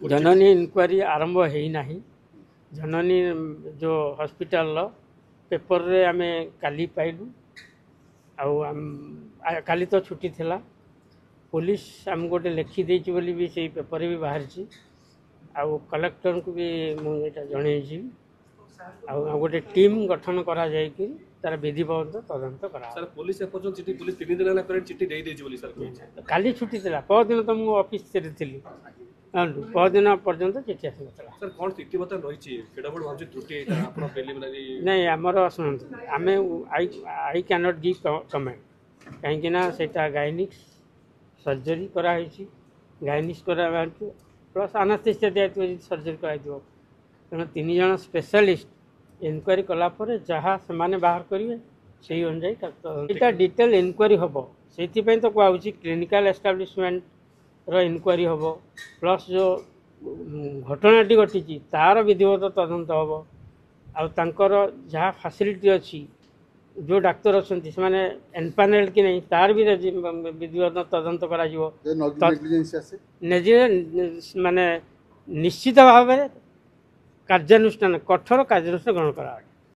जननी inquiry आरंभ है ना जननी जो हॉस्पिटल पेपर रे आमे काली पाइलु काली तो छुट्टी थिला पुलिस आम गोटे लिखी देची बोली भी से पेपर भी बाहर कलेक्टर को भी मुझे जन गोटे टीम गठन करा जाए कि तार विधिवत तदंत करा सर पुलिस एपर्यंत चिट्ठी पुलिस 3 दिन ହେଲା चिट्ठी दे देची बोली सर काली छुट्टी थिला परदिन तो मु ऑफिस रे थिली परदिन पर्यंत चिट्ठी आसी नथला सर कोन स्थिति बता रही केडा बड भाबजे त्रुटि आपण प्रिलिमिनरी नहीं हमर सुन आमे I can not give comment कहीं ना सेटा गायनिक्स सर्जरी करा होईची गायनिक्स करा प्लस एनेस्थेसिया दिया सर्जरी करा दियो तेणु 3 जन स्पेशलिस्ट इनक्वारी कलापर जहाँ से बाहर करेंगे से अनुजाई डिटेल इनक्वारी हम से तो कहूँ क्लिनिकल एस्टाब्लिशमेंट रो इनक्वारी हम प्लस जो घटनाटी घटी तार विधिवत तदंत हम आर जहाँ फैसिलिटी अच्छी जो डाक्तर अच्छा से एनपानेल कि नहीं तार भी विधिवत तदंत करा माने निश्चित भाव में कार्यानुष्ठान कठोर कार्यानुष्ठान ग्रहण करा।